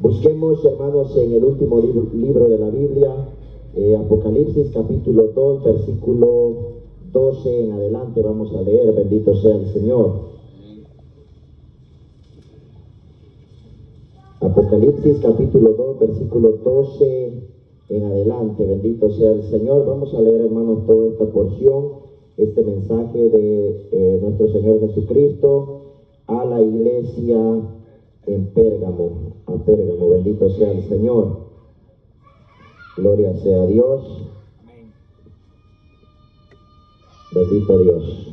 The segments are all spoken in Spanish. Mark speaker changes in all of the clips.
Speaker 1: Busquemos, hermanos, en el último libro de la Biblia, Apocalipsis capítulo 2, versículo 12 en adelante. Vamos a leer, bendito sea el Señor. Apocalipsis capítulo 2, versículo 12 en adelante, bendito sea el Señor. Vamos a leer, hermanos, toda esta porción, este mensaje de nuestro Señor Jesucristo a la iglesia en Pérgamo, bendito sea el Señor. Gloria sea a Dios. Bendito Dios.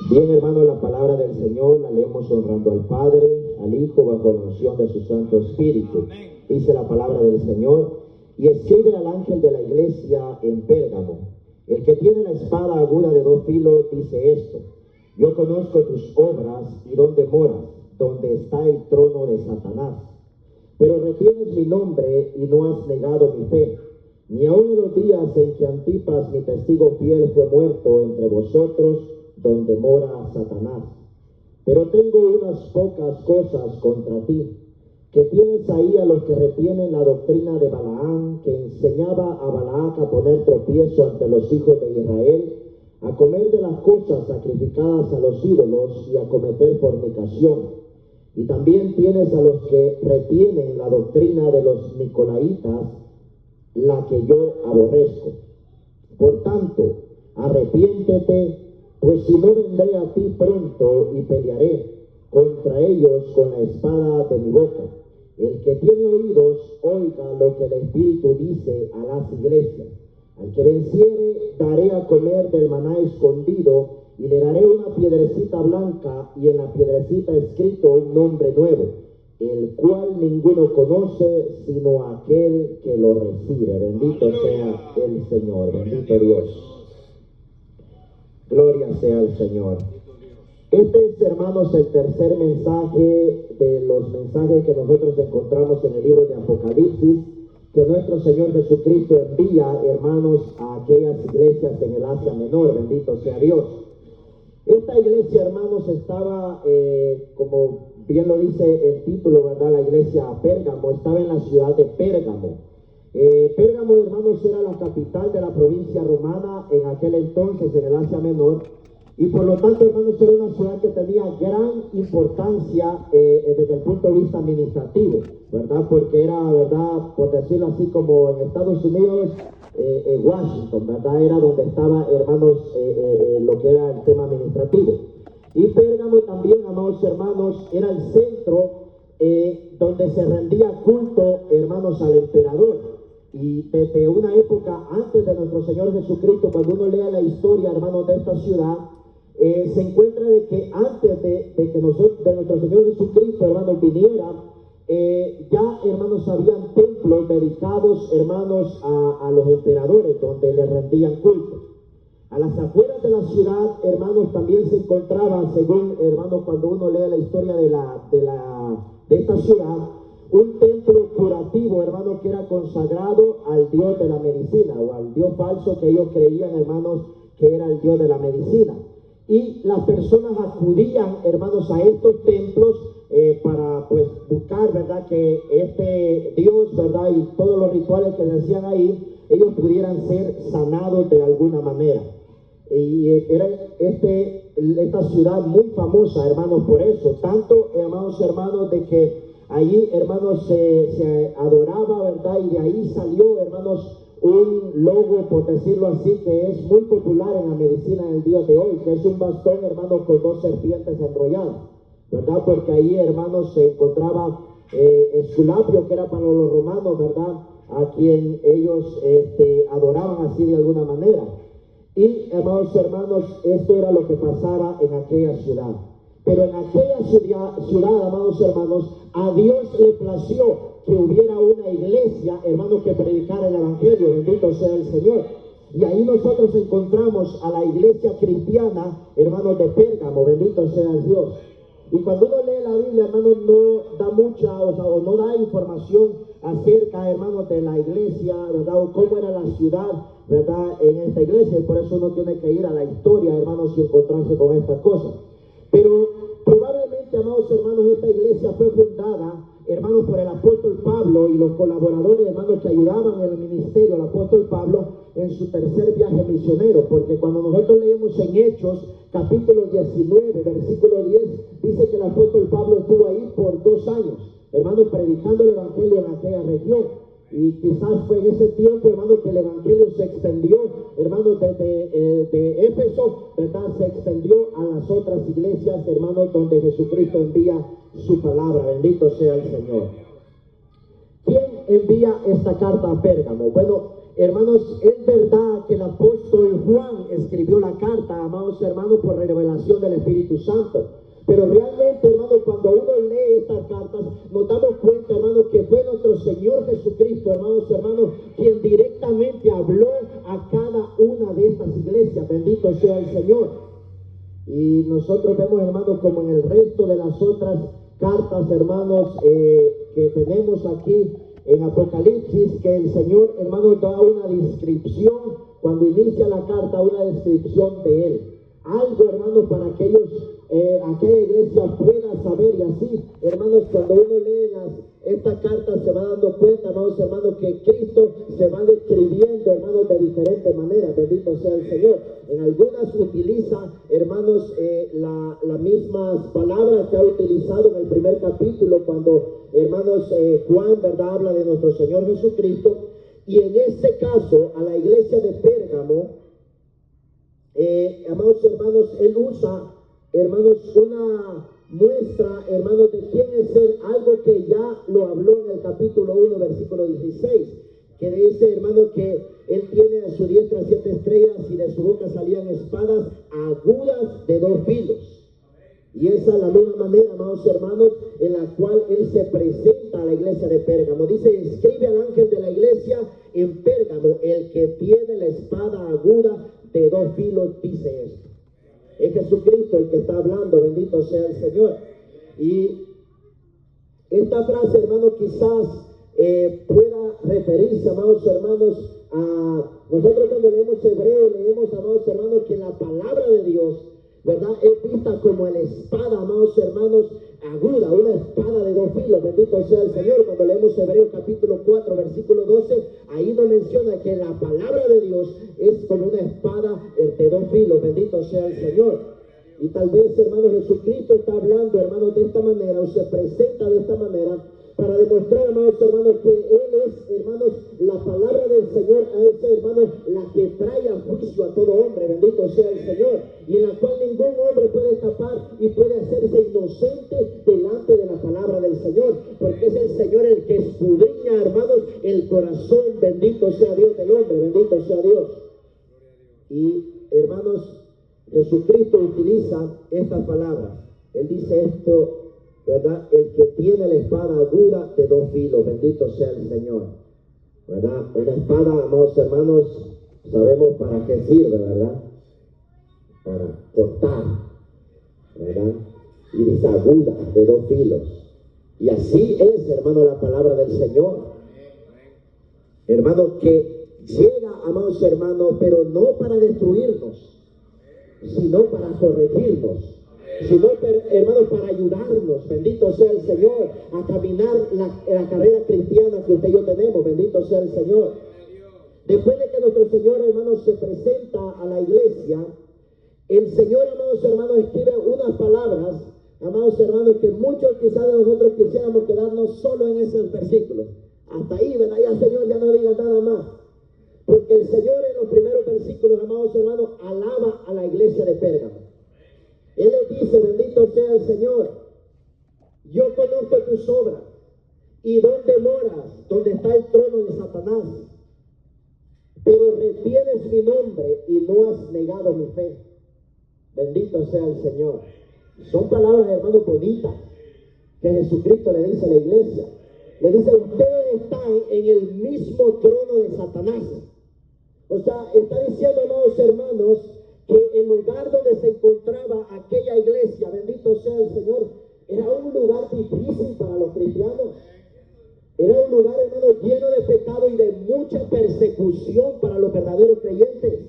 Speaker 1: Bien, hermano, la palabra del Señor la leemos honrando al Padre, al Hijo, bajo la unción de su Santo Espíritu. Dice la palabra del Señor: y escribe al ángel de la iglesia en Pérgamo, el que tiene la espada aguda de dos filos, dice esto: yo conozco tus obras y dónde moras, donde está el trono de Satanás. Pero retienes mi nombre y no has negado mi fe, ni aun en los días en que Antipas, mi testigo fiel, fue muerto entre vosotros, donde mora Satanás. Pero tengo unas pocas cosas contra ti, que tienes ahí a los que retienen la doctrina de Balaam, que enseñaba a Balac a poner tropiezo ante los hijos de Israel, a comer de las cosas sacrificadas a los ídolos y a cometer fornicación. Y también tienes a los que retienen la doctrina de los nicolaítas, la que yo aborrezco. Por tanto, arrepiéntete, pues si no, vendré a ti pronto y pelearé contra ellos con la espada de mi boca. El que tiene oídos, oiga lo que el Espíritu dice a las iglesias. Al que venciere, daré a comer del maná escondido, y le daré una piedrecita blanca, y en la piedrecita escrito un nombre nuevo, el cual ninguno conoce sino aquel que lo recibe. Bendito sea el Señor, bendito Dios. Gloria sea al Señor. Este es, hermanos, el tercer mensaje de los mensajes que nosotros encontramos en el libro de Apocalipsis, que nuestro Señor Jesucristo envía, hermanos, a aquellas iglesias en el Asia Menor. Bendito sea Dios. Esta iglesia, hermanos, estaba, como bien lo dice el título, ¿verdad? La iglesia Pérgamo estaba en la ciudad de Pérgamo. Pérgamo, hermanos, era la capital de la provincia romana en aquel entonces, en el Asia Menor, y por lo tanto, hermanos, era una ciudad que tenía gran importancia desde el punto de vista administrativo, ¿verdad? Porque era, ¿verdad?, por decirlo así, como en Estados Unidos, Washington, ¿verdad? Era donde estaba, hermanos, lo que era el tema administrativo. Y Pérgamo también, amados hermanos, era el centro donde se rendía culto, hermanos, al emperador. Y desde una época antes de nuestro Señor Jesucristo, cuando uno lea la historia, hermanos, de esta ciudad, se encuentra de que antes de que nuestro Señor Jesucristo, hermanos, viniera, ya, hermanos, habían templos dedicados, hermanos, a los emperadores, donde le rendían culto. A las afueras de la ciudad, hermanos, también se encontraba, según, hermanos, cuando uno lee la historia de esta ciudad, un templo curativo, hermanos, que era consagrado al dios de la medicina, o al dios falso que ellos creían, hermanos, que era el dios de la medicina. Y las personas acudían, hermanos, a estos templos para, pues, buscar, ¿verdad?, que este Dios, ¿verdad?, y todos los rituales que se hacían ahí, ellos pudieran ser sanados de alguna manera. Y era esta ciudad muy famosa, hermanos, por eso. Tanto, amados hermanos, de que allí, hermanos, se adoraba, ¿verdad?, y de ahí salió, hermanos, un logo, por decirlo así, que es muy popular en la medicina del día de hoy, que es un bastón, hermanos, con dos serpientes enrolladas, ¿verdad? Porque ahí, hermanos, se encontraba Esculapio, que era para los romanos, ¿verdad?, a quien ellos adoraban así de alguna manera. Y, amados hermanos, esto era lo que pasaba en aquella ciudad. Pero en aquella ciudad, amados hermanos, a Dios le plació que hubiera una iglesia, hermanos, que predicara el evangelio. Bendito sea el Señor. Y ahí nosotros encontramos a la iglesia cristiana, hermanos, de Pérgamo. Bendito sea el Dios. Y cuando uno lee la Biblia, hermanos, no da mucha, o no da información acerca, hermanos, de la iglesia, ¿verdad?, o cómo era la ciudad, ¿verdad?, en esta iglesia. Y por eso uno tiene que ir a la historia, hermanos, y encontrarse con estas cosas. Pero Probablemente, amados hermanos, esta iglesia fue fundada, hermanos, por el apóstol Pablo y los colaboradores, hermanos, que ayudaban en el ministerio al apóstol Pablo en su tercer viaje misionero, porque cuando nosotros leemos en Hechos, capítulo 19, versículo 10, dice que el apóstol Pablo estuvo ahí por 2 años, hermanos, predicando el evangelio en aquella región. Y quizás fue en ese tiempo, hermano, que el evangelio se extendió, hermano, de Éfeso, ¿verdad? Se extendió a las otras iglesias, hermanos, donde Jesucristo envía su palabra. Bendito sea el Señor. ¿Quién envía esta carta a Pérgamo? Bueno, hermanos, es verdad que el apóstol Juan escribió la carta, amados hermanos, por revelación del Espíritu Santo. Pero realmente, hermanos, cuando uno lee estas cartas, nos damos cuenta, hermanos, que fue nuestro Señor Jesucristo, hermanos, quien directamente habló a cada una de estas iglesias. Bendito sea el Señor. Y nosotros vemos, hermanos, como en el resto de las otras cartas, hermanos, que tenemos aquí en Apocalipsis, que el Señor, hermanos, da una descripción, cuando inicia la carta, una descripción de Él. Algo, hermanos, para que ellos, aquella iglesia pueda saber. Y así, hermanos, cuando uno lee esta carta se va dando cuenta, hermanos, que Cristo se va describiendo, hermanos, de diferentes maneras. Bendito sea el Señor. En algunas utiliza, hermanos, las mismas palabras que ha utilizado en el primer capítulo, cuando, hermanos, Juan, ¿verdad?, habla de nuestro Señor Jesucristo. Y en este caso, a la iglesia de Pérgamo, amados hermanos, él usa, hermanos, una muestra, hermanos, de quién es él, algo que ya lo habló en el capítulo 1, versículo 16, que dice, hermanos, que él tiene a su diestra 7 estrellas y de su boca salían espadas agudas de 2 filos. Y esa es la misma manera, amados hermanos, en la cual él se presenta a la iglesia de Pérgamo. Dice, escribe al ángel de la iglesia en Pérgamo, el que tiene la espada aguda de 2 filos, dice esto. Es Jesucristo el que está hablando, bendito sea el Señor. Y esta frase, hermanos, quizás pueda referirse, amados hermanos, a nosotros cuando leemos hebreo, leemos, amados hermanos, que la palabra de Dios, ¿verdad?, es vista como la espada, amados hermanos, aguda, una espada de 2 filos, bendito sea el Señor. Cuando leemos Hebreos capítulo 4, versículo 12, ahí nos menciona que la palabra de Dios es como una espada de 2 filos, bendito sea el Señor. Y tal vez, hermanos, Jesucristo está hablando, hermanos, de esta manera, o se presenta de esta manera, para demostrar, amados hermanos, que Él es, hermanos, la palabra del Señor, a ese, hermanos, la que trae a juicio a todo hombre, bendito sea el Señor, y en la cual ningún hombre puede escapar y puede hacerse inocente delante de la palabra del Señor, porque es el Señor el que escudriña, hermanos, el corazón, bendito sea Dios del hombre, bendito sea Dios. Y, hermanos, Jesucristo utiliza estas palabras. Él dice esto, ¿verdad? El que tiene la espada aguda de 2 filos, bendito sea el Señor, ¿verdad? Una espada, amados hermanos, sabemos para qué sirve, ¿verdad? Para cortar, ¿verdad? Y dice aguda de 2 filos. Y así es, hermano, la palabra del Señor, hermano, que llega, amados hermanos, pero no para destruirnos, sino para corregirnos, sino, hermanos, para ayudarnos, bendito sea el Señor, a caminar la carrera cristiana que usted y yo tenemos, bendito sea el Señor. Después de que nuestro Señor, hermanos, se presenta a la iglesia, el Señor, amados hermanos, escribe unas palabras, amados hermanos, que muchos quizás de nosotros quisiéramos quedarnos solo en esos versículos. Hasta ahí, ¿verdad? Ya, Señor, ya no diga nada más. Porque el Señor en los primeros versículos, amados hermanos, alaba a la iglesia de Pérgamo. Él les dice, bendito sea el Señor, yo conozco tus obras y dónde moras, donde está el trono de Satanás, pero retienes mi nombre y no has negado mi fe. Bendito sea el Señor. Son palabras, hermanos, bonitas que Jesucristo le dice a la iglesia. Le dice, ustedes están en el mismo trono de Satanás. O sea, está diciendo, amados hermanos, que el lugar donde se encontraba aquella iglesia, bendito sea el Señor, era un lugar difícil para los cristianos. Era un lugar, hermano, lleno de pecado y de mucha persecución para los verdaderos creyentes.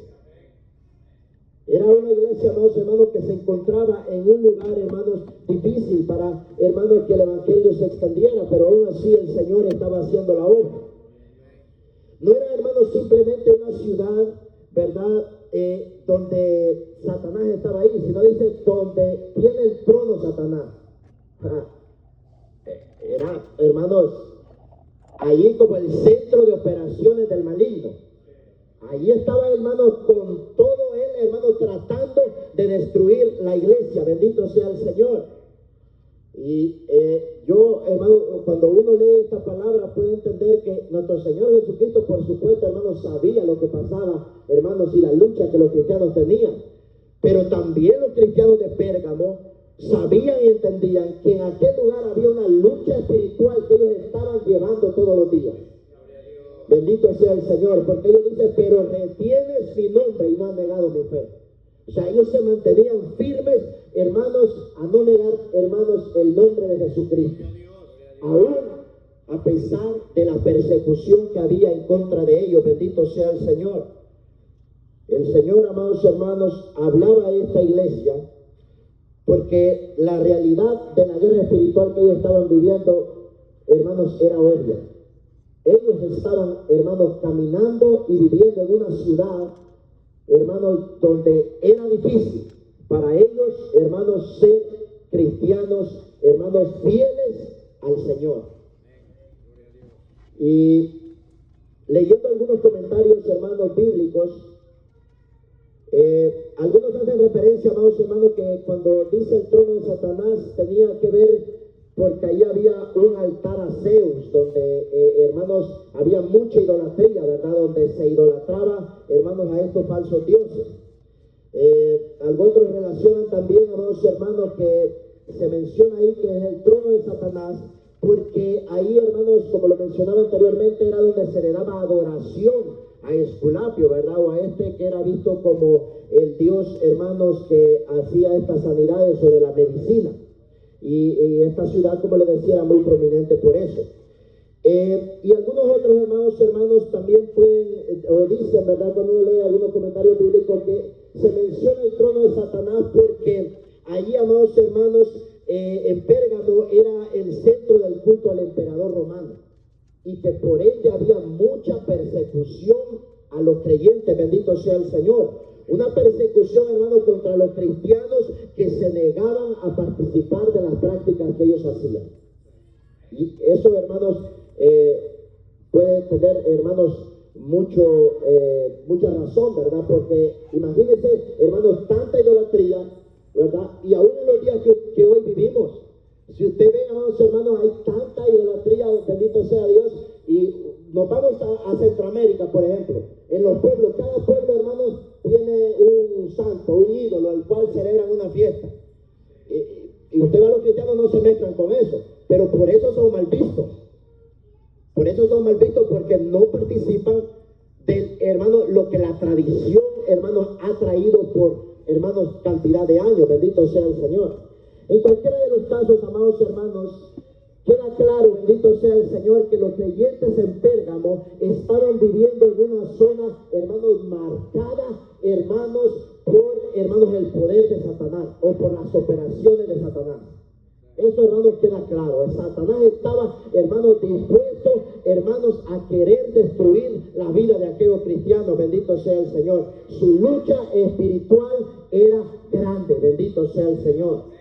Speaker 1: Era una iglesia, amados hermanos, que se encontraba en un lugar, hermanos, difícil para, hermanos, que el evangelio se extendiera, pero aún así el Señor estaba haciendo la obra. No era, hermanos, simplemente una ciudad, ¿verdad?, donde Satanás estaba ahí, sino dice, donde tiene el trono Satanás. Era, hermanos, allí como el centro de operaciones del maligno. Allí estaba, hermanos, con todo él, hermanos, tratando de destruir la iglesia. Bendito sea el Señor. Y yo, hermano, cuando uno lee esta palabra puede entender que nuestro Señor Jesucristo, por supuesto, hermanos, sabía lo que pasaba, hermanos, y la lucha que los cristianos tenían. Pero también los cristianos de Pérgamo sabían y entendían que en aquel lugar había una lucha espiritual que ellos estaban llevando todos los días. Bendito sea el Señor, porque ellos dicen, pero retienes mi nombre y no has negado mi fe. O sea, ellos se mantenían firmes, hermanos, a no negar, hermanos, el nombre de Jesucristo. Aún a pesar de la persecución que había en contra de ellos, bendito sea el Señor. El Señor, amados hermanos, hablaba a esta iglesia porque la realidad de la guerra espiritual que ellos estaban viviendo, hermanos, era obvia. Ellos estaban, hermanos, caminando y viviendo en una ciudad, hermanos, donde era difícil para ellos, hermanos, ser cristianos, hermanos, fieles al Señor. Y leyendo algunos comentarios, hermanos, bíblicos, algunos hacen referencia, amados hermanos, que cuando dice el trono de Satanás tenía que ver porque ahí había un altar a Zeus, donde, hermanos, había mucha idolatría, ¿verdad? Donde se idolatraba, hermanos, a estos falsos dioses. Algunos relacionan también, amados hermanos, que se menciona ahí que es el trono de Satanás, porque ahí, hermanos, como lo mencionaba anteriormente, era donde se le daba adoración a Esculapio, ¿verdad? O a este que era visto como el dios, hermanos, que hacía estas sanidades sobre la medicina. Y esta ciudad, como les decía, era muy prominente por eso. Y algunos otros hermanos también pueden, o dicen, ¿verdad?, cuando uno lee algunos comentarios bíblicos, que se menciona el trono de Satanás porque allí, amados hermanos, en Pérgamo era el centro del culto al emperador romano. Y que por ende había mucha persecución a los creyentes, bendito sea el Señor. Una persecución, hermanos, contra los cristianos que se negaban a participar de las prácticas que ellos hacían. Y eso, hermanos, puede tener, hermanos, mucha razón, ¿verdad? Porque imagínense, hermanos, tanta idolatría, ¿verdad? Y aún en los días que hoy vivimos, si usted ve, amados hermanos, hay tanta idolatría, bendito sea Dios, y nos vamos a Centroamérica, por ejemplo, en los pueblos, cada pueblo, hermanos, tiene un santo, un ídolo, al cual celebran una fiesta. Y usted ve a los cristianos no se mezclan con eso, pero por eso son mal vistos. Por eso son mal vistos, porque no participan del, hermanos, lo que la tradición, hermanos, ha traído por, hermanos, cantidad de años, bendito sea el Señor. En cualquiera de los casos, amados hermanos, queda claro, bendito sea el Señor, que los creyentes en Pérgamo estaban viviendo en una zona, hermanos, marcada, hermanos, por, hermanos, el poder de Satanás o por las operaciones de Satanás. Eso, hermanos, queda claro. Satanás estaba, hermanos, dispuesto, hermanos, a querer destruir la vida de aquellos cristianos, bendito sea el Señor. Su lucha espiritual era grande, bendito sea el Señor.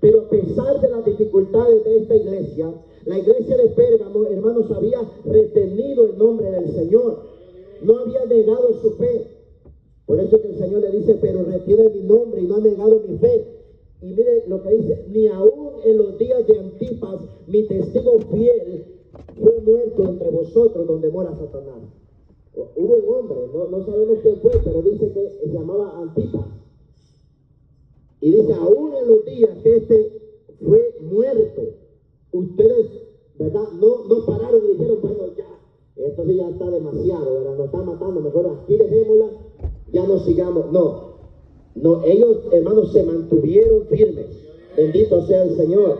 Speaker 1: Pero a pesar de las dificultades de esta iglesia, la iglesia de Pérgamo, hermanos, había retenido el nombre del Señor. No había negado su fe. Por eso que el Señor le dice, pero retiene mi nombre y no ha negado mi fe. Y mire lo que dice, ni aún en los días de Antipas, mi testigo fiel, fue muerto entre vosotros donde mora Satanás. Hubo un hombre, no sabemos quién fue, pero dice que se llamaba Antipas. Y dice, aún en los días que este fue muerto, ustedes, ¿verdad?, no pararon y dijeron, bueno, ya, esto sí ya está demasiado, ¿verdad?, nos está matando, mejor aquí dejémosla, ya no sigamos. No, ellos, hermanos, se mantuvieron firmes, bendito sea el Señor,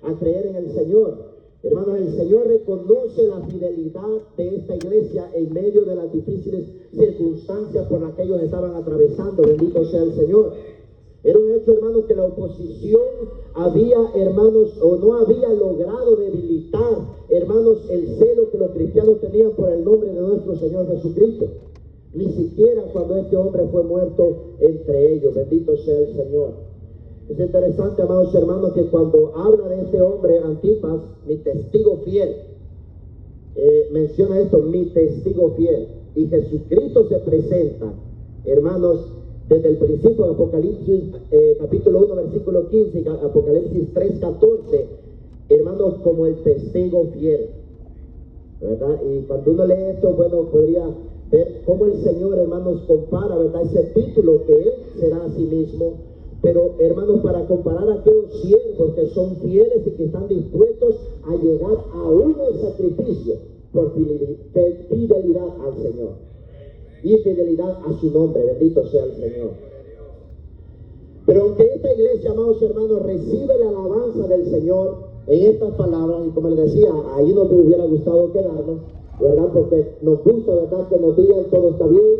Speaker 1: a creer en el Señor. Hermanos, el Señor reconoce la fidelidad de esta iglesia en medio de las difíciles circunstancias por las que ellos estaban atravesando. Bendito sea el Señor. Era un hecho, hermanos, que la oposición había, hermanos, o no había logrado debilitar, hermanos, el celo que los cristianos tenían por el nombre de nuestro Señor Jesucristo. Ni siquiera cuando este hombre fue muerto entre ellos. Bendito sea el Señor. Es interesante, amados hermanos, que cuando habla de este hombre, Antipas, mi testigo fiel, menciona esto, mi testigo fiel. Y Jesucristo se presenta, hermanos, desde el principio de Apocalipsis, capítulo 1, versículo 15, Apocalipsis 3, 14, hermanos, como el testigo fiel, ¿verdad? Y cuando uno lee esto, bueno, podría ver cómo el Señor, hermanos, compara, ¿verdad?, ese título que Él será a sí mismo. Pero, hermanos, para comparar a aquellos siervos que son fieles y que están dispuestos a llegar aún al sacrificio por fidelidad al Señor y fidelidad a su nombre, bendito sea el Señor. Pero aunque esta iglesia, amados hermanos, recibe la alabanza del Señor en estas palabras, y como les decía, ahí nos hubiera gustado quedarnos, ¿verdad? Porque nos gusta, ¿verdad?, que nos digan todo está bien,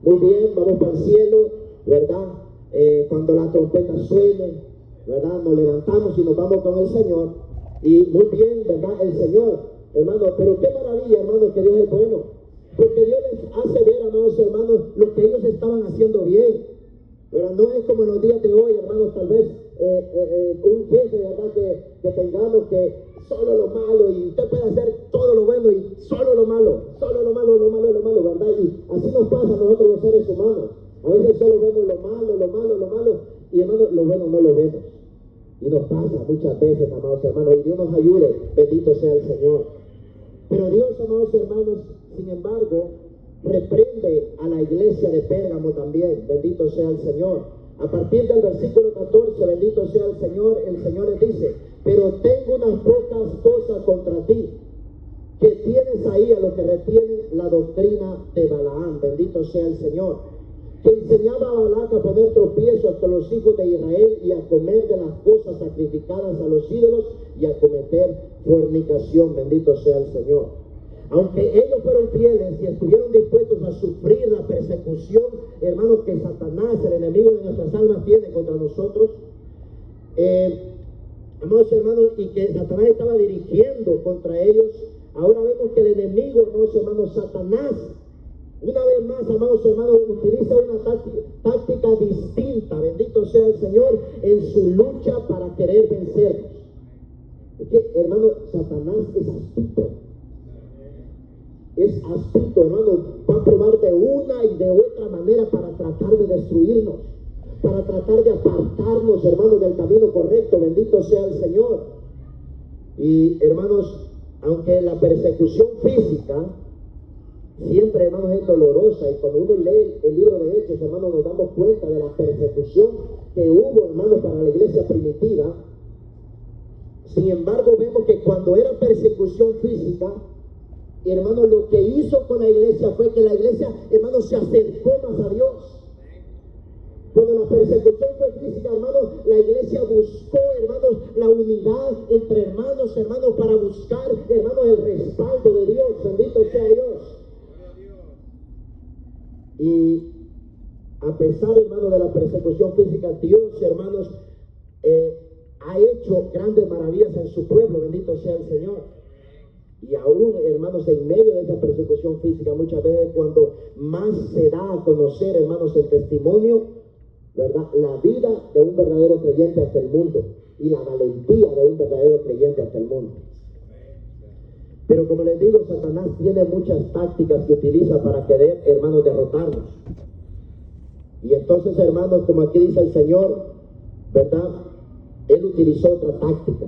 Speaker 1: muy bien, vamos para el cielo, ¿verdad? Cuando la trompeta suene, ¿verdad?, nos levantamos y nos vamos con el Señor, y muy bien, ¿verdad?, el Señor, hermano, pero qué maravilla, hermano, que Dios es bueno, porque Dios les hace ver, amados hermanos, lo que ellos estaban haciendo bien, pero no es como en los días de hoy, hermanos, tal vez un jefe, ¿verdad?, que tengamos que solo lo malo, y usted puede hacer todo lo bueno y solo lo malo, ¿verdad? Y así nos pasa a nosotros los seres humanos. A veces solo vemos lo malo, y hermanos, lo bueno no lo vemos. Y nos pasa muchas veces, amados hermanos, y Dios nos ayude, bendito sea el Señor. Pero Dios, amados hermanos, sin embargo, reprende a la iglesia de Pérgamo también, bendito sea el Señor. A partir del versículo 14, bendito sea el Señor les dice, pero tengo unas pocas cosas contra ti, que tienes ahí a los que retienen la doctrina de Balaam, bendito sea el Señor, que enseñaba a Balac a poner tropiezo ante los hijos de Israel y a comer de las cosas sacrificadas a los ídolos y a cometer fornicación, bendito sea el Señor. Aunque ellos fueron fieles y estuvieron dispuestos a sufrir la persecución, hermanos, que Satanás, el enemigo de nuestras almas, tiene contra nosotros, amados hermanos, y que Satanás estaba dirigiendo contra ellos, ahora vemos que el enemigo, amados hermanos, Satanás, una vez más, amados hermanos, utiliza una táctica distinta, bendito sea el Señor, en su lucha para querer vencernos. Es que, hermano, Satanás es astuto, hermano, va a probar de una y de otra manera para tratar de destruirnos, para tratar de apartarnos, hermanos, del camino correcto, bendito sea el Señor. Y, hermanos, aunque la persecución física siempre, hermanos, es dolorosa, y cuando uno lee el libro de Hechos, hermanos, nos damos cuenta de la persecución que hubo, hermanos, para la iglesia primitiva. Sin embargo, vemos que cuando era persecución física, hermanos, lo que hizo con la iglesia fue que la iglesia, hermanos, se acercó más a Dios. Cuando la persecución fue física, hermanos, la iglesia buscó, hermanos, la unidad entre hermanos, para buscar, hermanos, el respaldo de Dios, bendito sea Dios. Y a pesar, hermanos, de la persecución física, Dios, hermanos, ha hecho grandes maravillas en su pueblo, bendito sea el Señor. Y aún, hermanos, en medio de esa persecución física, muchas veces cuando más se da a conocer, hermanos, el testimonio, ¿verdad?, la vida de un verdadero creyente ante el mundo y la valentía de un verdadero creyente ante el mundo. Pero como les digo, Satanás tiene muchas tácticas que utiliza para querer, hermanos, derrotarnos. Y entonces, hermanos, como aquí dice el Señor, ¿verdad?, Él utilizó otra táctica,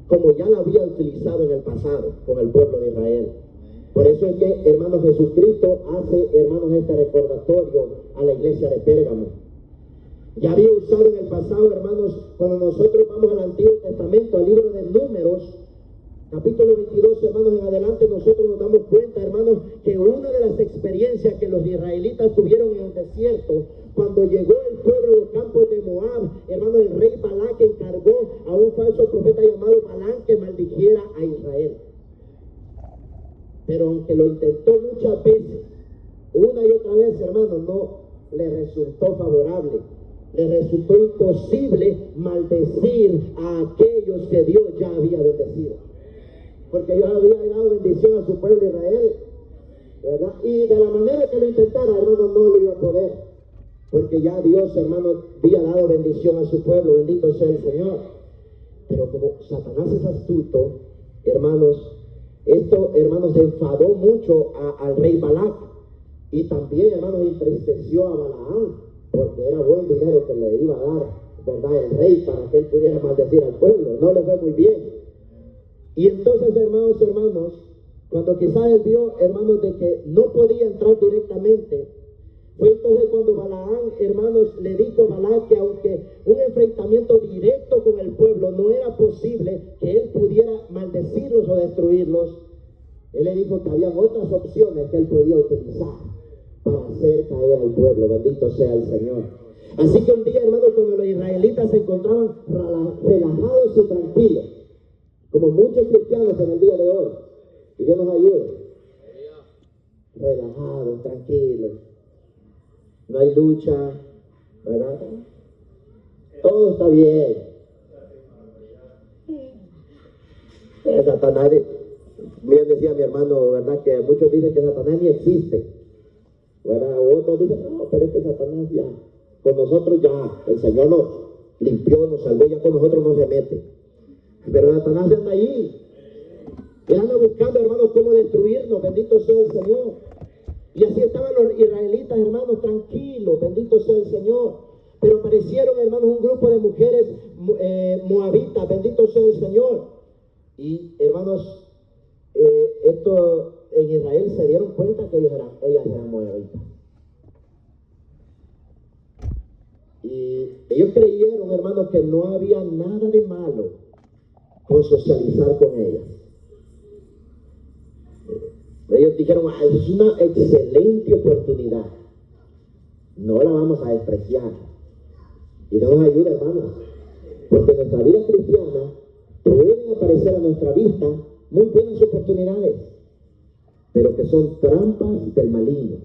Speaker 1: como ya la había utilizado en el pasado con el pueblo de Israel. Por eso es que, hermanos, Jesucristo hace, hermanos, este recordatorio a la iglesia de Pérgamo. Ya había usado en el pasado, hermanos, cuando nosotros vamos al Antiguo Testamento, al libro de Números, capítulo 22, hermanos, en adelante nosotros nos damos cuenta, hermanos, que una de las experiencias que los israelitas tuvieron en el desierto, cuando llegó el pueblo a los campos de Moab, hermanos, el rey Balac encargó a un falso profeta llamado Balaam que maldijera a Israel. Pero aunque lo intentó muchas veces, una y otra vez, hermanos, no le resultó favorable. Le resultó imposible maldecir a aquellos que Dios ya había bendecido. Porque Dios había dado bendición a su pueblo Israel, ¿verdad? Y de la manera que lo intentara, hermano, no lo iba a poder. Porque ya Dios, hermano, había dado bendición a su pueblo, bendito sea el Señor. Pero como Satanás es astuto, hermanos, esto, hermanos, enfadó mucho al rey Balac. Y también, hermanos, entristeció a Balaam, porque era buen dinero que le iba a dar, ¿verdad?, el rey, para que él pudiera maldecir al pueblo. No le fue muy bien. Y entonces, hermanos, cuando quizás él vio, hermanos, de que no podía entrar directamente, fue entonces cuando Balaam, hermanos, le dijo a Balac que aunque un enfrentamiento directo con el pueblo no era posible que él pudiera maldecirlos o destruirlos, él le dijo que había otras opciones que él podía utilizar para hacer caer al pueblo. Bendito sea el Señor. Así que un día, hermanos, cuando los israelitas se encontraban relajados y tranquilos, como muchos cristianos en el día de hoy, y Dios nos ayude, relajados, tranquilos, no hay lucha, ¿verdad? Todo está bien. Satanás, bien decía mi hermano, ¿verdad?, que muchos dicen que Satanás ni existe, ¿verdad? O otros dicen, no, pero es que Satanás ya, con nosotros ya, el Señor nos limpió, nos salvó, ya con nosotros no se mete. Pero Satanás anda ahí. Él anda buscando, hermanos, cómo destruirnos. Bendito sea el Señor. Y así estaban los israelitas, hermanos, tranquilos. Bendito sea el Señor. Pero aparecieron, hermanos, un grupo de mujeres moabitas. Bendito sea el Señor. Y, hermanos, esto en Israel se dieron cuenta que ellas eran moabitas. Y ellos creyeron, hermanos, que no había nada de malo con socializar con ellas. Ellos dijeron, es una excelente oportunidad, no la vamos a despreciar. Y Dios nos ayuda, hermanos, porque en nuestra vida cristiana pueden aparecer a nuestra vista muy buenas oportunidades, pero que son trampas del maligno,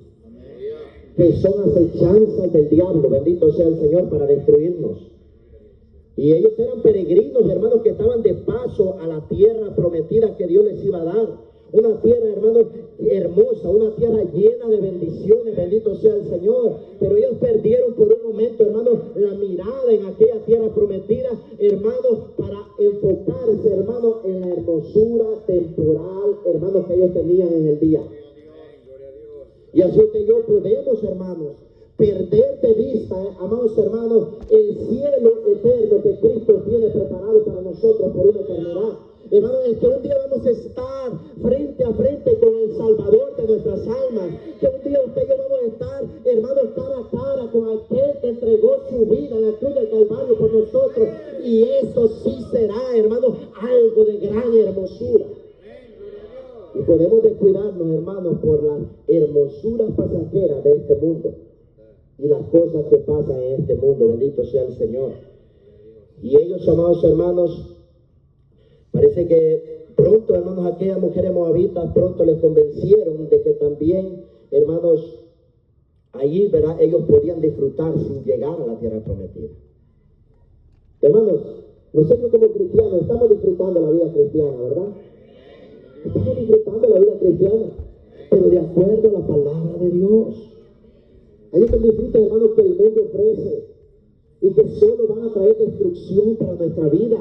Speaker 1: que son acechanzas del diablo, bendito sea el Señor, para destruirnos. Y ellos eran peregrinos, hermanos, que estaban de paso a la tierra prometida que Dios les iba a dar. Una tierra, hermanos, hermosa, una tierra llena de bendiciones, bendito sea el Señor. Pero ellos perdieron por un momento, hermanos, la mirada en aquella tierra prometida, hermanos, para enfocarse, hermanos, en la hermosura temporal, hermanos, que ellos tenían en el día. Y así que yo podemos, hermanos, perder de vista, amados hermanos, el cielo eterno que Cristo tiene preparado para nosotros por una eternidad. Hermanos, el que un día vamos a estar frente a frente con el Salvador de nuestras almas, que un día usted y yo vamos a estar, hermanos, cara a cara con aquel que entregó su vida en la cruz del Calvario por nosotros, y eso sí será, hermanos, algo de gran hermosura. Y podemos descuidarnos, hermanos, por las hermosuras pasajeras de este mundo y las cosas que pasan en este mundo. Bendito sea el Señor. Y ellos, amados hermanos, parece que pronto, hermanos, aquellas mujeres moabitas pronto les convencieron de que también, hermanos, allí, ¿verdad?, ellos podían disfrutar sin llegar a la tierra prometida. Hermanos, nosotros como cristianos estamos disfrutando la vida cristiana, ¿verdad? Estamos disfrutando la vida cristiana, pero de acuerdo a la palabra de Dios. Hay otros disfrutes, hermanos, que el mundo ofrece y que solo van a traer destrucción para nuestra vida.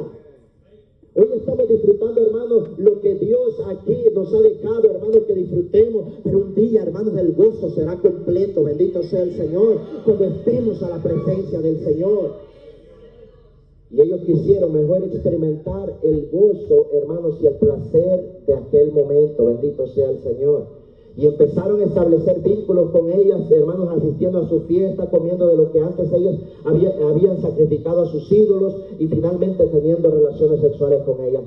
Speaker 1: Hoy estamos disfrutando, hermanos, lo que Dios aquí nos ha dejado, hermanos, que disfrutemos. Pero un día, hermanos, el gozo será completo. Bendito sea el Señor, cuando estemos a la presencia del Señor. Y ellos quisieron mejor experimentar el gozo, hermanos, y el placer de aquel momento. Bendito sea el Señor. Y empezaron a establecer vínculos con ellas, hermanos, asistiendo a su fiesta, comiendo de lo que antes ellos habían sacrificado a sus ídolos y finalmente teniendo relaciones sexuales con ellas.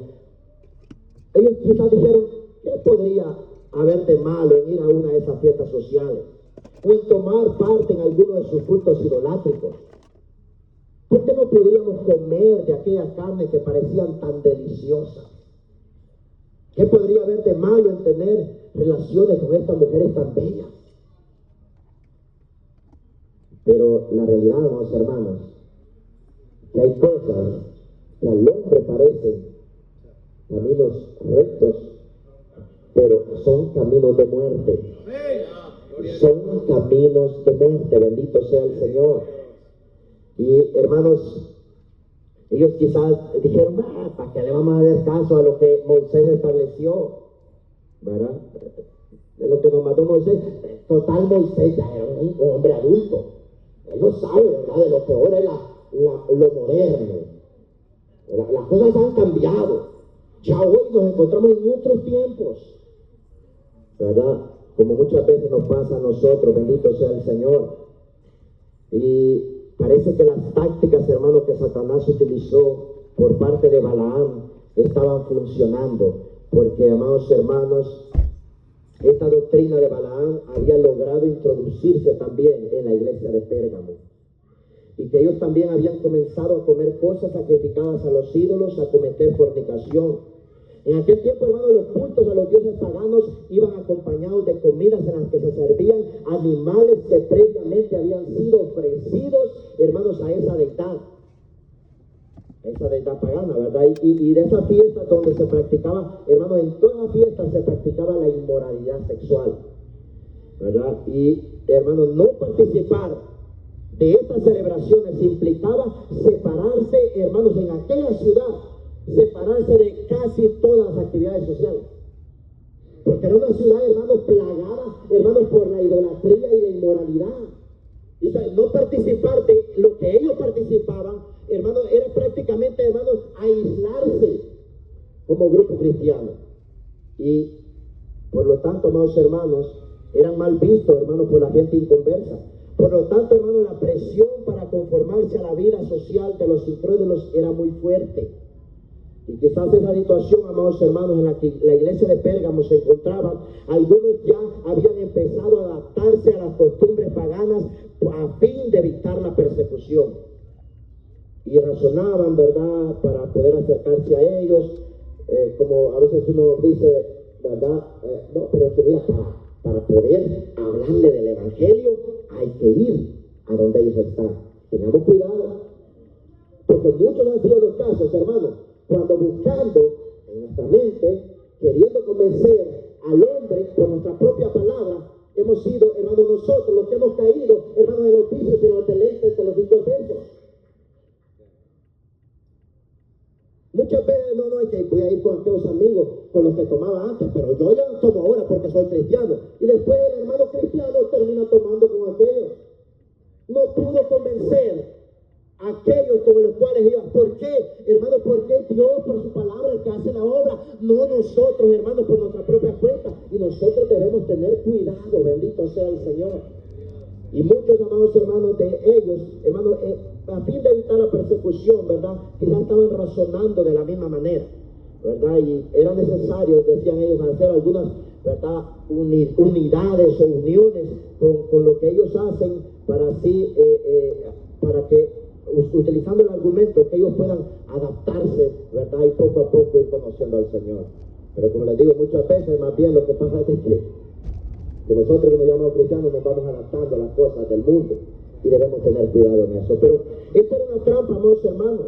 Speaker 1: Ellos quizás dijeron, ¿qué podría haber de malo en ir a una de esas fiestas sociales? O en tomar parte en alguno de sus cultos idolátricos. ¿Por qué no podríamos comer de aquella carne que parecían tan deliciosas? ¿Qué podría haber de malo en tener relaciones con estas mujeres tan bellas? Pero la realidad, amados hermanos, que hay cosas que al hombre parecen caminos rectos, pero son caminos de muerte. Son caminos de muerte, bendito sea el Señor. Y hermanos, ellos quizás dijeron, ¿para qué le vamos a dar caso a lo que Moisés estableció? ¿Verdad? De lo que nos mandó Moisés. Total, Moisés ya era un hombre adulto. Él no sabe, ¿verdad?, de lo que ahora es lo moderno. Las cosas han cambiado. Ya hoy nos encontramos en otros tiempos, ¿verdad? Como muchas veces nos pasa a nosotros, bendito sea el Señor. Y parece que las tácticas, hermanos, que Satanás utilizó por parte de Balaam estaban funcionando, porque, amados hermanos, esta doctrina de Balaam había logrado introducirse también en la iglesia de Pérgamo. Y que ellos también habían comenzado a comer cosas sacrificadas a los ídolos, a cometer fornicación. En aquel tiempo, hermanos, los cultos a los dioses paganos iban acompañados de comidas en las que se servían animales que previamente habían sido ofrecidos, hermanos, a esa deidad pagana, ¿verdad? Y de esa fiesta donde se practicaba, hermanos, en toda la fiesta se practicaba la inmoralidad sexual, ¿verdad? Y, hermanos, no participar de estas celebraciones implicaba separarse, hermanos, en aquella ciudad, separarse de casi todas las actividades sociales. Porque era una ciudad, hermanos, plagada, hermanos, por la idolatría y la inmoralidad. Y, o sea, no participar de lo que ellos participaban, hermanos, era prácticamente, hermanos, aislarse como grupo cristiano. Y, por lo tanto, amados hermanos, eran mal vistos, hermanos, por la gente inconversa. Por lo tanto, hermanos, la presión para conformarse a la vida social de los incrédulos era muy fuerte. Y quizás esa situación, amados hermanos, en la que la iglesia de Pérgamo se encontraba, algunos ya habían empezado a adaptarse a las costumbres paganas a fin de evitar la persecución. Y razonaban, ¿verdad?, para poder acercarse a ellos, como a veces uno dice, ¿verdad? No, pero que mira, para poder hablarle del evangelio hay que ir a donde ellos están. Tengamos cuidado, porque muchos han sido los casos, hermanos, cuando buscando en nuestra mente, queriendo convencer al hombre por nuestra propia palabra, hemos sido, hermanos, nosotros los que hemos caído, hermanos, en los vicios y en los deleites de los indulgentos. Muchas veces no es que voy a ir con aquellos amigos con los que tomaba antes, pero yo ya no tomo ahora porque soy cristiano. Y después el hermano cristiano termina tomando con aquellos. No pudo convencer a aquellos con los cuales iba. ¿Por qué, hermano? Porque Dios por su palabra el que hace la obra, no nosotros, hermanos, por nuestra propia cuenta. Y nosotros debemos tener cuidado, bendito sea el Señor. Y muchos, amados hermanos, de ellos, hermanos, a fin de evitar la persecución, ¿verdad?, quizás estaban razonando de la misma manera, ¿verdad? Y era necesario, decían ellos, hacer algunas, ¿verdad?, unidades o uniones con lo que ellos hacen para así, para que, utilizando el argumento, que ellos puedan adaptarse, ¿verdad?, y poco a poco ir conociendo al Señor. Pero como les digo, muchas veces más bien lo que pasa es que nosotros que nos llamamos cristianos nos vamos adaptando a las cosas del mundo y debemos tener cuidado en eso. Pero esto era una trampa, amados hermanos.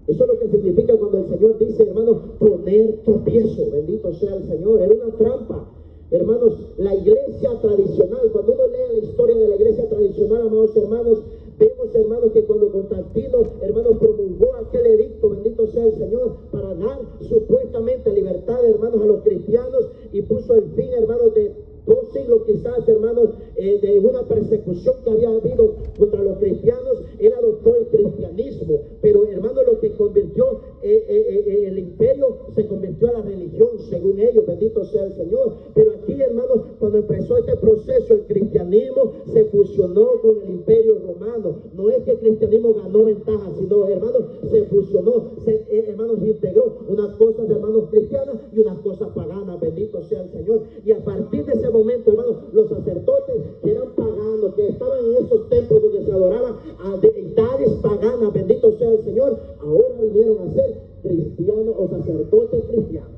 Speaker 1: Eso es lo que significa cuando el Señor dice, hermanos, poner tropiezo. Bendito sea el Señor. Era una trampa. Hermanos, la iglesia tradicional, cuando uno lee la historia de la iglesia tradicional, amados hermanos, vemos, hermanos, que cuando Constantino, hermanos, promulgó aquel edicto, bendito sea el Señor, para dar supuestamente libertad, hermanos, a los cristianos, y puso el fin, hermanos, de 2 siglos quizás, hermanos, de una persecución que había habido contra los cristianos. Él adoptó el cristianismo, pero, hermanos, lo que convirtió el imperio se convirtió a la religión, según ellos, bendito sea el Señor. Pero aquí, hermanos, cuando empezó este proceso, el cristianismo se fusionó con el imperio romano. No es que el cristianismo ganó ventaja, sino, hermanos, se fusionó, hermanos, integró unas cosas, hermanos, cristianas y y unas cosas paganas, bendito sea el Señor. Y a partir de ese momento, hermanos, los sacerdotes que eran paganos, que estaban en esos templos donde se adoraban a deidades paganas, bendito sea el Señor, ahora vinieron a ser cristianos o sacerdotes cristianos.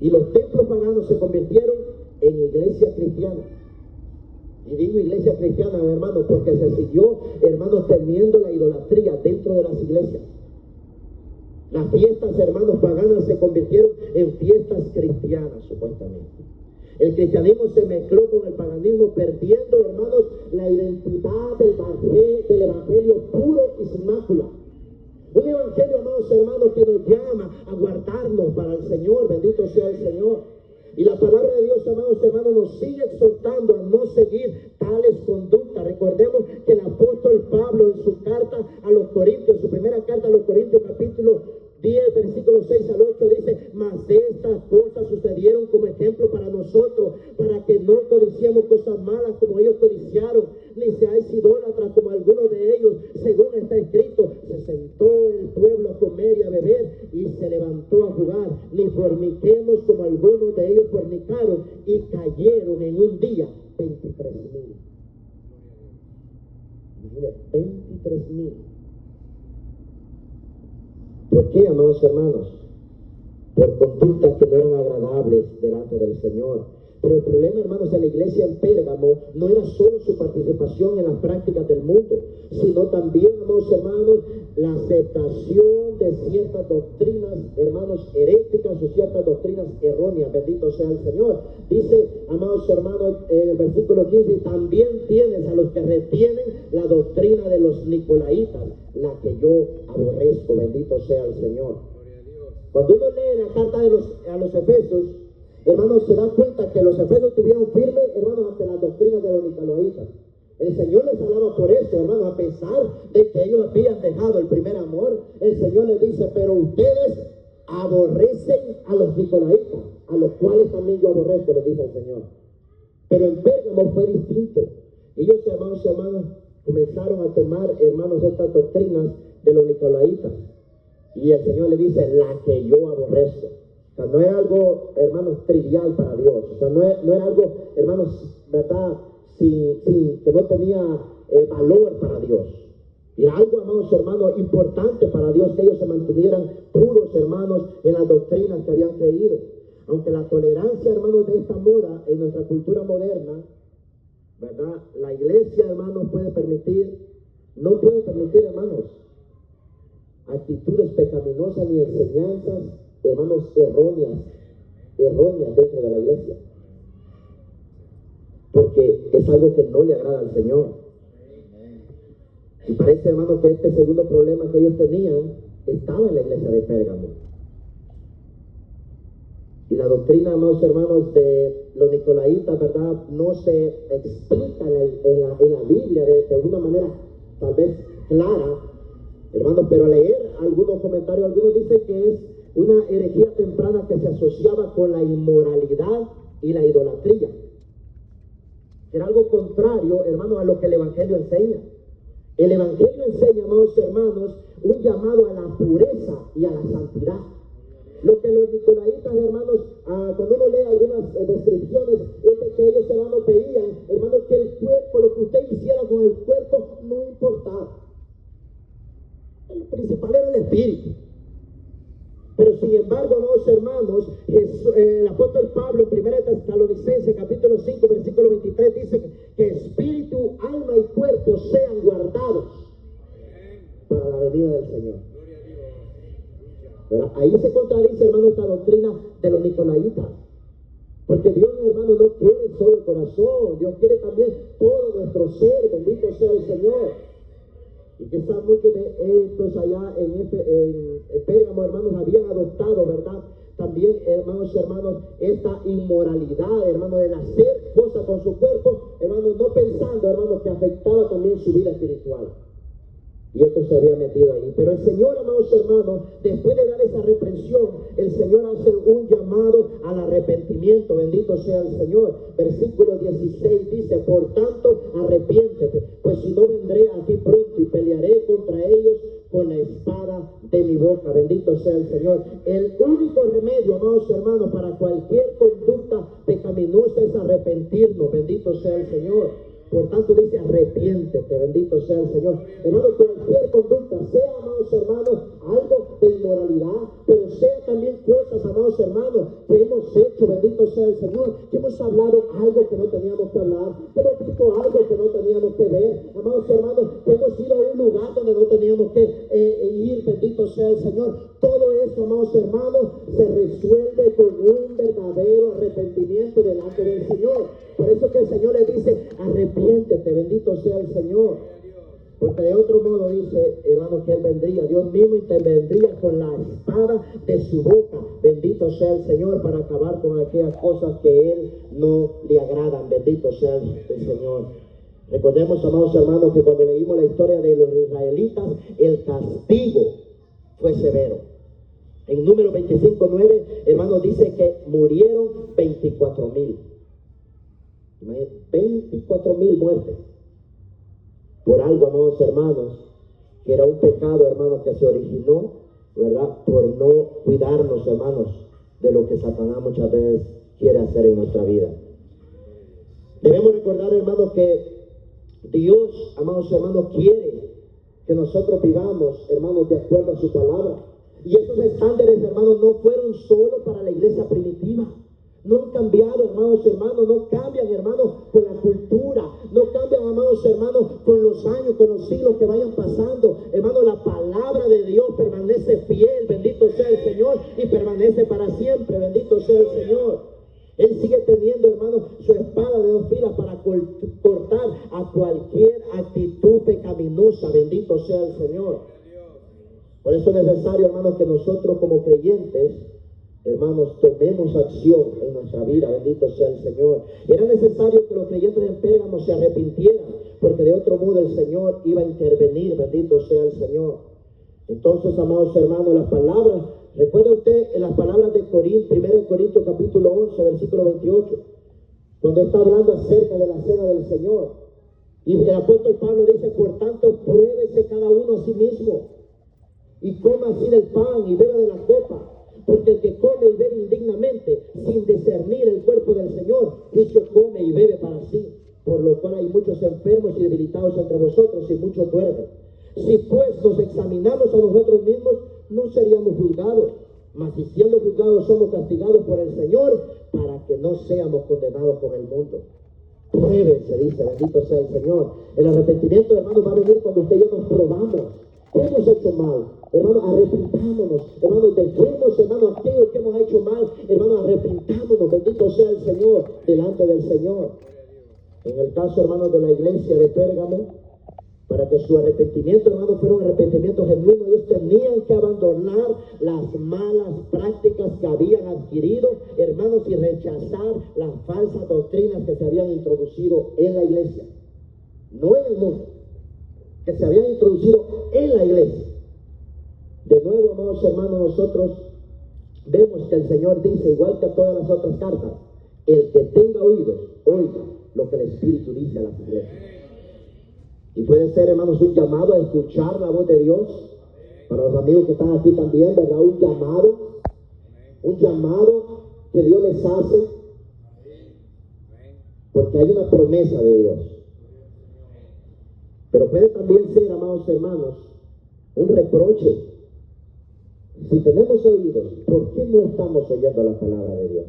Speaker 1: Y los templos paganos se convirtieron en iglesias cristianas. Y digo iglesia cristiana, hermanos, porque se siguió, hermanos, teniendo la idolatría dentro de las iglesias. Las fiestas, hermanos, paganas se convirtieron en fiestas cristianas, supuestamente. El cristianismo se mezcló con el paganismo, perdiendo, hermanos, la identidad del evangelio puro y sin mácula. Un evangelio, amados hermanos, que nos llama a guardarnos para el Señor, bendito sea el Señor. Y la palabra de Dios, amados hermanos, nos sigue exhortando a no seguir tales conductas. Recordemos que el apóstol Pablo en su carta a los Corintios, su primera carta a los Corintios, capítulo 10, versículos 6 al 8, dice: mas de estas cosas sucedieron como ejemplo para nosotros, para que no codiciemos cosas malas como ellos codiciaron, ni seáis idólatras como algunos de ellos, según está escrito: se sentó el pueblo a comer y a beber, y se levantó a jugar, ni forniquemos como algunos de ellos fornicaron, y cayeron en un día 23,000. Imagínate, 23,000. ¿Por qué, amados hermanos? Por conductas que no eran agradables delante del Señor. Pero el problema, hermanos, de la iglesia en Pérgamo no era solo su participación en las prácticas del mundo, sino también, amados hermanos, la aceptación de ciertas doctrinas, hermanos, heréticas o ciertas doctrinas erróneas. Bendito sea el Señor. Dice, amados hermanos, en el versículo 15: también tienes a los que retienen la doctrina de los nicolaitas, la que yo aborrezco. Bendito sea el Señor. Cuando uno lee la carta a los Efesios, hermanos, se da cuenta que los efesios tuvieron firme, hermanos, ante las doctrinas de los nicolaitas. El Señor les alaba por eso, hermanos, a pesar de que ellos habían dejado el primer amor. El Señor les dice: pero ustedes aborrecen a los nicolaitas, a los cuales también yo aborrezco, les dice el Señor. Pero en Pérgamo fue distinto. Ellos, hermanos, comenzaron a tomar, hermanos, estas doctrinas de los nicolaitas. Y el Señor le dice: la que yo aborrezco. O sea, no era algo, hermanos, trivial para Dios. O sea, no era algo, hermanos, verdad, que no tenía valor para Dios. Era algo, amados hermanos, importante para Dios, que ellos se mantuvieran puros, hermanos, en las doctrinas que habían creído. Aunque la tolerancia, hermanos, de esta moda en nuestra cultura moderna, verdad, la iglesia, hermanos, no puede permitir, hermanos, actitudes pecaminosas ni enseñanzas, hermanos, erróneas dentro de la iglesia, porque es algo que no le agrada al Señor. Y parece, hermanos, que este segundo problema que ellos tenían estaba en la iglesia de Pérgamo. Y la doctrina, amados hermanos, de los nicolaitas, verdad, no se explica en la Biblia de una manera tal vez clara, hermanos, pero al leer algunos comentarios, algunos dicen que es una herejía temprana que se asociaba con la inmoralidad y la idolatría. Era algo contrario, hermanos, a lo que el Evangelio enseña. El Evangelio enseña, amados hermanos, un llamado a la pureza y a la santidad. Lo que los nicolaitas, hermanos, cuando uno lee algunas descripciones, es de que ellos, hermanos, veían, hermanos, que el cuerpo, lo que usted hiciera con el cuerpo, no importaba. El principal era el espíritu. Pero sin embargo, amados hermanos, el apóstol Pablo en 1 Tesalonicenses capítulo 5, versículo 23 dice que espíritu, alma y cuerpo sean guardados para la venida del Señor. Pero ahí se contradice, hermano, esta doctrina de los nicolaitas. Porque Dios, hermano, no quiere solo el corazón, Dios quiere también todo nuestro ser. Bendito sea el Señor. Y quizás muchos de estos allá en Pérgamo, hermanos, habían adoptado, ¿verdad? También, hermanos, esta inmoralidad, hermanos, de hacer cosas con su cuerpo, hermanos, no pensando, hermanos, que afectaba también su vida espiritual. Y esto se había metido ahí. Pero el Señor, amados hermanos, después de dar esa reprensión, el Señor hace un llamado al arrepentimiento. Bendito sea el Señor. Versículo 16 dice: por tanto, arrepiéntete, pues si no vendré a ti pronto y pelearé contra ellos con la espada de mi boca, bendito sea el Señor. El único remedio, amados hermanos, para cualquier conducta pecaminosa es arrepentirnos, bendito sea el Señor. Por tanto dice, arrepiéntete, bendito sea el Señor. Hermano, cualquier conducta, sea, amados hermanos, algo de inmoralidad, pero sea también cosas, amados hermanos, que hemos hecho, bendito sea el Señor, que hemos hablado algo que no teníamos que hablar, que hemos visto algo que no teníamos que ver, amados hermanos, que hemos ido a un lugar donde no teníamos que ir, bendito sea el Señor. Todo eso, amados hermanos, se resuelve con un verdadero arrepentimiento delante del Señor. Por eso que el Señor le dice, arrepiéntete, bendito sea el Señor. Porque de otro modo dice, hermano, que Él vendría, Dios mismo intervendría con la espada de su boca, bendito sea el Señor, para acabar con aquellas cosas que Él no le agradan, bendito sea el Señor. Recordemos, amados hermanos, que cuando leímos la historia de los israelitas, el castigo fue severo. En Número 25:9, hermanos, dice que murieron 24,000. 24,000 muertes. Por algo, amados hermanos, que era un pecado, hermanos, que se originó, ¿verdad? Por no cuidarnos, hermanos, de lo que Satanás muchas veces quiere hacer en nuestra vida. Debemos recordar, hermanos, que Dios, amados hermanos, quiere que nosotros vivamos, hermanos, de acuerdo a su palabra. Y esos estándares, hermanos, no fueron solo para la iglesia primitiva. No han cambiado, amados hermanos, no cambian, hermanos, con la cultura, no cambian, amados hermanos, con los años, con los siglos que vayan pasando. Hermano, la palabra de Dios permanece fiel, bendito sea el Señor, y permanece para siempre, bendito sea el Señor. Él sigue teniendo, hermanos, su espada de dos filas para cortar a cualquier actitud pecaminosa, bendito sea el Señor. Por eso es necesario, hermanos, que nosotros como creyentes, hermanos, tomemos acción en nuestra vida, bendito sea el Señor. Era necesario que los creyentes en Pérgamo se arrepintieran, porque de otro modo el Señor iba a intervenir, bendito sea el Señor. Entonces, amados hermanos, las palabras, recuerda usted en las palabras de 1 Corintios capítulo 11, versículo 28, cuando está hablando acerca de la cena del Señor. Y el apóstol Pablo dice, por tanto, pruébese cada uno a sí mismo, y coma así del pan y beba de la copa. Porque el que come y bebe indignamente, sin discernir el cuerpo del Señor, dicho come y bebe para sí. Por lo cual hay muchos enfermos y debilitados entre vosotros, y muchos duermen. Si pues nos examinamos a nosotros mismos, no seríamos juzgados. Mas si siendo juzgados somos castigados por el Señor, para que no seamos condenados con el mundo. Pruébense, dice, bendito sea el Señor. El arrepentimiento, hermanos, va a venir cuando usted y yo nos probamos. Hemos hecho mal, hermanos, arrepintámonos, hermanos, dejemos, hermanos, aquello que hemos hecho mal, hermanos, arrepintámonos, bendito sea el Señor, delante del Señor. En el caso, hermanos, de la iglesia de Pérgamo, para que su arrepentimiento, hermanos, fuera un arrepentimiento genuino, ellos tenían que abandonar las malas prácticas que habían adquirido, hermanos, y rechazar las falsas doctrinas que se habían introducido en la iglesia, no en el mundo, que se habían introducido en la iglesia. De nuevo, amados hermanos, nosotros vemos que el Señor dice, igual que a todas las otras cartas, el que tenga oídos, oiga lo que el Espíritu dice a las iglesias. Y puede ser, hermanos, un llamado a escuchar la voz de Dios. Para los amigos que están aquí también, ¿verdad? Un llamado que Dios les hace, porque hay una promesa de Dios. Pero puede también ser, amados hermanos, un reproche. Si tenemos oídos, ¿por qué no estamos oyendo la palabra de Dios?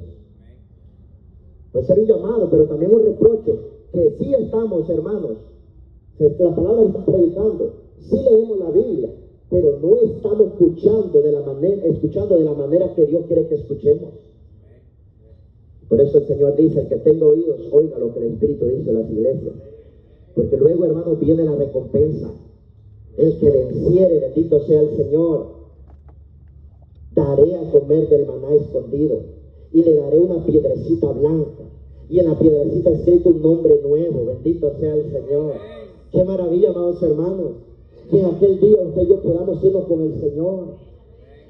Speaker 1: Puede ser un llamado, pero también un reproche, que sí estamos, hermanos, la palabra está predicando, sí leemos la Biblia, pero no estamos escuchando de la manera que Dios quiere que escuchemos. Por eso el Señor dice, el que tenga oídos, oiga lo que el Espíritu dice a las iglesias. Porque luego, hermanos, viene la recompensa. El que venciere, bendito sea el Señor, daré a comer del maná escondido, y le daré una piedrecita blanca, y en la piedrecita escrito un nombre nuevo, bendito sea el Señor. Qué maravilla, amados hermanos, que en aquel día usted y yo podamos irnos con el Señor.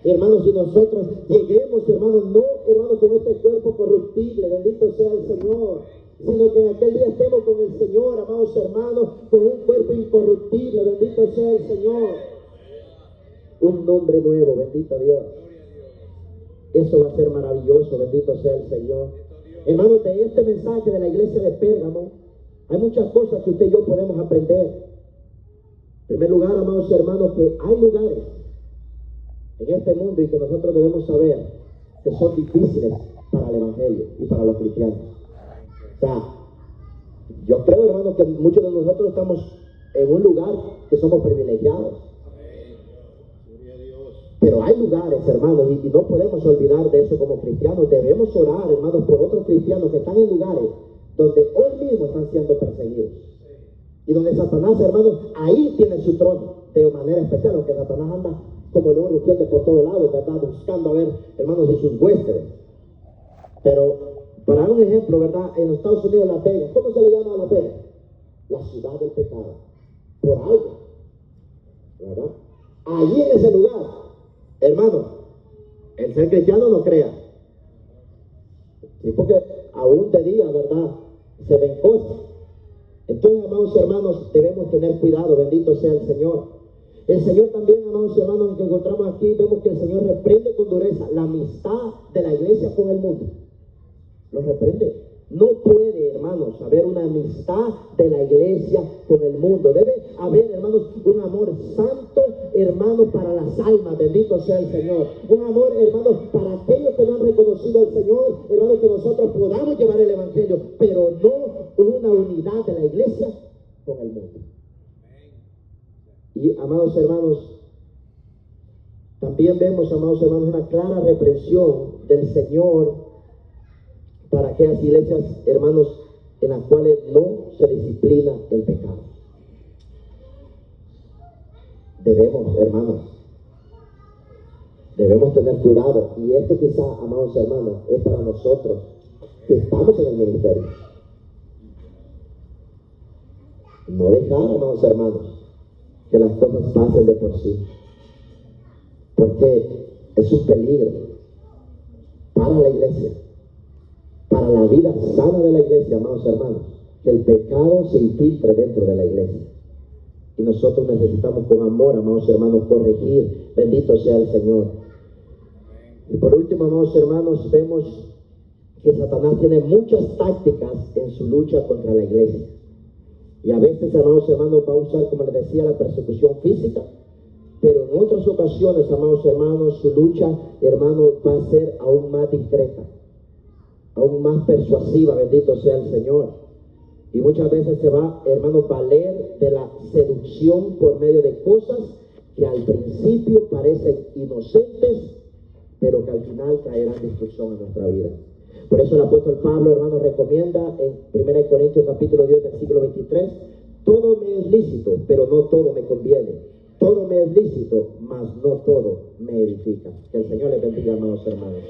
Speaker 1: Hermanos, si nosotros lleguemos, hermanos, no, hermanos, con este cuerpo corruptible, bendito sea el Señor, sino que en aquel día estemos con el Señor, amados hermanos, con un cuerpo incorruptible, bendito sea el Señor. un nombre nuevo, bendito Dios. Eso va a ser maravilloso, bendito sea el Señor. Hermanos, de este mensaje de la iglesia de Pérgamo, hay muchas cosas que usted y yo podemos aprender. En primer lugar, amados hermanos, que hay lugares en este mundo y que nosotros debemos saber que son difíciles para el evangelio y para los cristianos. O sea, yo creo, hermanos, que muchos de nosotros estamos en un lugar que somos privilegiados. Pero hay lugares, hermanos, y no podemos olvidar de eso como cristianos. Debemos orar, hermanos, por otros cristianos que están en lugares donde hoy mismo están siendo perseguidos. Y donde Satanás, hermanos, ahí tiene su trono de manera especial, aunque Satanás anda como león rugiente por todos lados, ¿verdad? Buscando a ver, hermanos, y sus huéspedes. Pero, para dar un ejemplo, ¿verdad? En los Estados Unidos, Las Vegas, ¿cómo se le llama a Las Vegas? La ciudad del pecado. Por algo, ¿verdad? Allí en ese lugar, hermano, el ser cristiano no crea. Sí, porque aún de día, ¿verdad? Se ven cosas. Entonces, amados hermanos, debemos tener cuidado, bendito sea el Señor. El Señor también, amados hermanos, que encontramos aquí, vemos que el Señor reprende con dureza la amistad de la iglesia con el mundo. Lo reprende. No puede, hermanos, haber una amistad de la iglesia con el mundo. Debe haber, hermanos, un amor santo, hermanos, para las almas, bendito sea el Señor. Un amor, hermanos, para aquellos que no han reconocido al Señor, hermanos, que nosotros podamos llevar el evangelio, pero no una unidad de la iglesia con el mundo. Y, amados hermanos, también vemos, amados hermanos, una clara reprensión del Señor para aquellas iglesias, hermanos, en las cuales no se disciplina el pecado. Debemos, hermanos, debemos tener cuidado. Y esto quizá, amados hermanos, es para nosotros que estamos en el ministerio. No dejar, amados hermanos, que las cosas pasen de por sí. Porque es un peligro para la iglesia, para la vida sana de la iglesia, amados hermanos, que el pecado se infiltre dentro de la iglesia. Y nosotros necesitamos con amor, amados hermanos, corregir. Bendito sea el Señor. Y por último, amados hermanos, vemos que Satanás tiene muchas tácticas en su lucha contra la iglesia. Y a veces, amados hermanos, va a usar, como les decía, la persecución física. Pero en otras ocasiones, amados hermanos, su lucha, hermanos, va a ser aún más discreta, aún más persuasiva, bendito sea el Señor. Y muchas veces se va, hermanos, valer de la seducción por medio de cosas que al principio parecen inocentes, pero que al final traerán destrucción a nuestra vida. Por eso el apóstol Pablo, hermanos, recomienda en 1 Corintios capítulo 10, versículo 23, todo me es lícito, pero no todo me conviene. Todo me es lícito, mas no todo me edifica. Que el Señor les bendiga, amados hermanos.